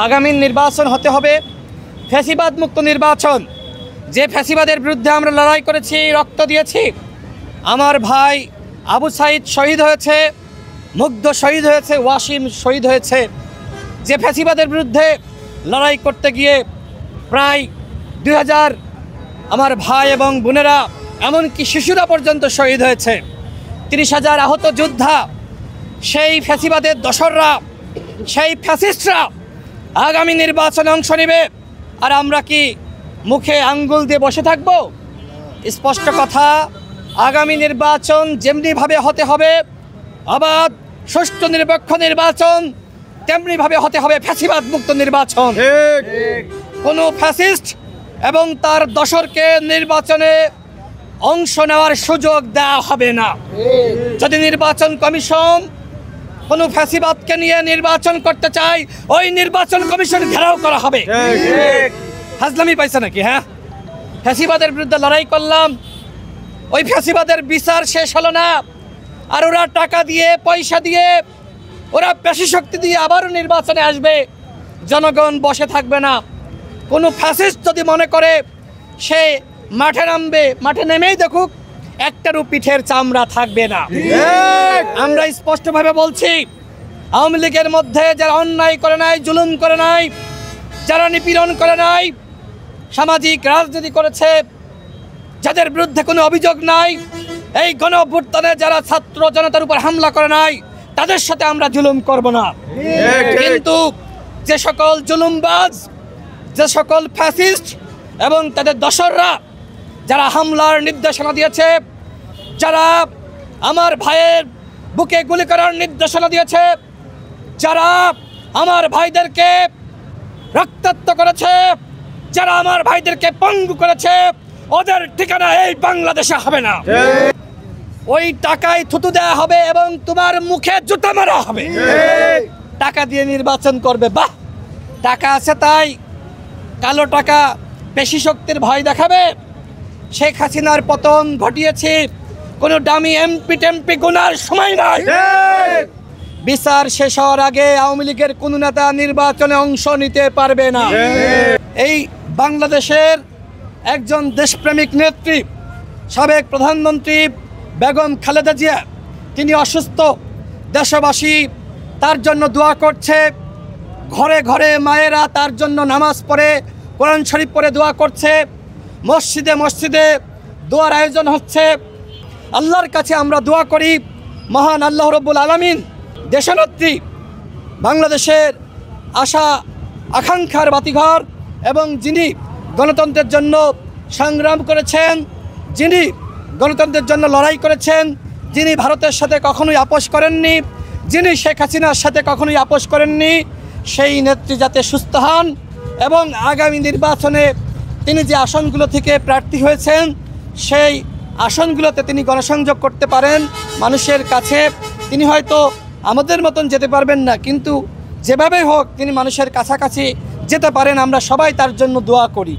আগামী নির্বাচন হতে হবে ফ্যাসিবাদ মুক্ত নির্বাচন। যে ফ্যাসিবাদের বিরুদ্ধে আমরা লড়াই করেছি, রক্ত দিয়েছি। আমার ভাই আবু সাইদ শহীদ হয়েছে, মুগ্ধ শহীদ হয়েছে, ওয়াসিম শহীদ হয়েছে। যে ফ্যাসিবাদের বিরুদ্ধে লড়াই করতে গিয়ে প্রায় 2000 আমার ভাই এবং বোনেরা, এমনকি শিশুরা পর্যন্ত শহীদ হয়েছে। 30,000 আহত যোদ্ধা। সেই ফ্যাসিবাদের দোসররা, সেই ফ্যাসিস্টরা আগামী নির্বাচনে অংশ নেবে। আর আমরা কি মুখে আঙ্গুল দিয়ে বসে থাকব? স্পষ্ট কথা, আগামী নির্বাচন যেমনিভাবে হতে হবে অবাধ, সুষ্ঠু, নিরপেক্ষ নির্বাচন, তেমনিভাবে হতে হবে ফ্যাসিবাদ মুক্ত নির্বাচন। কোনো ফ্যাসিস্ট এবং তার দোসরকে নির্বাচনে অংশ নেওয়ার সুযোগ দেওয়া হবে না। যদি নির্বাচন কমিশন কোনো ফ্যাসিবাদকে নিয়ে নির্বাচন করতে চায়, ওই নির্বাচন কমিশন ঘেরাও করা হবে। হাজলামি পাইছে নাকি? হ্যাঁ, ফ্যাসিবাদের বিরুদ্ধে লড়াই করলাম, ওই ফ্যাসিবাদের বিচার শেষ হলো না, আর ওরা টাকা দিয়ে, পয়সা দিয়ে, ওরা পেশি শক্তি দিয়ে আবারও নির্বাচনে আসবে। জনগণ বসে থাকবে না। কোনো ফ্যাসিস্ট যদি মনে করে সে মাঠে নামবে, মাঠে নেমেই দেখুক একটারও পিঠের চামড়া থাকবে না। আমরা স্পষ্টভাবে বলছি, আওয়ামী লীগের মধ্যে যারা অন্যায় করে নাই, জুলুম করে নাই, যারা নিপীড়ন করে নাই, সামাজিক রাজনীতি করেছে, যাদের বিরুদ্ধে কোনো অভিযোগ নাই, এই গণ অভ্যুত্থানে যারা ছাত্র জনতার উপর হামলা করে নাই, তাদের সাথে আমরা জুলুম করব না। কিন্তু যে সকল জুলুমবাজ, যে সকল ফ্যাসিস্ট এবং তাদের দোসররা যারা হামলার নির্দেশনা দিয়েছে, যারা আমার ভাইয়ের বুকে গুলি করার নির্দেশনা দিয়েছে, যারা আমার ভাইদেরকে রক্তাক্ত করেছে, যারা আমার ভাইদেরকে পঙ্গু করেছে, ওদের ঠিকানা এই বাংলাদেশে হবে না। ওই টাকায় থুতু দেওয়া হবে এবং তোমার মুখে জুতা মারা হবে। টাকা দিয়ে নির্বাচন করবে, বাহ, টাকা আছে তাই কালো টাকা পেশি শক্তির ভয় দেখাবে। শেখ হাসিনার পতন ঘটিয়েছে, কোনো দামি এমপি গোনার সময় নাই। বিচার শেষ হওয়ার আগে আওয়ামী লীগের কোন নেতা নির্বাচনে অংশ নিতে পারবে না। এই বাংলাদেশের একজন দেশপ্রেমিক নেত্রী, সাবেক প্রধানমন্ত্রী বেগম খালেদা জিয়া, তিনি অসুস্থ। দেশবাসী তার জন্য দোয়া করছে, ঘরে ঘরে মায়েরা তার জন্য নামাজ পড়ে, কোরআন শরীফ পড়ে দোয়া করছে, মসজিদে মসজিদে দোয়ার আয়োজন হচ্ছে। আল্লাহর কাছে আমরা দোয়া করি, মহান আল্লাহ রব্বুল আলামিন দেশনেত্রী, বাংলাদেশের আশা আকাঙ্ক্ষার বাতিঘর এবং যিনি গণতন্ত্রের জন্য সংগ্রাম করেছেন, যিনি গণতন্ত্রের জন্য লড়াই করেছেন, যিনি ভারতের সাথে কখনোই আপোষ করেননি, যিনি শেখ হাসিনার সাথে কখনোই আপোষ করেননি, সেই নেত্রী যাতে সুস্থ হন এবং আগামী নির্বাচনে তিনি যে আসনগুলো থেকে প্রার্থী হয়েছেন, সেই আসনগুলোতে তিনি গণসংযোগ করতে পারেন মানুষের কাছে। তিনি হয়তো আমাদের মতন যেতে পারবেন না, কিন্তু যেভাবে হোক তিনি মানুষের কাছাকাছি যেতে পারেন। আমরা সবাই তার জন্য দোয়া করি।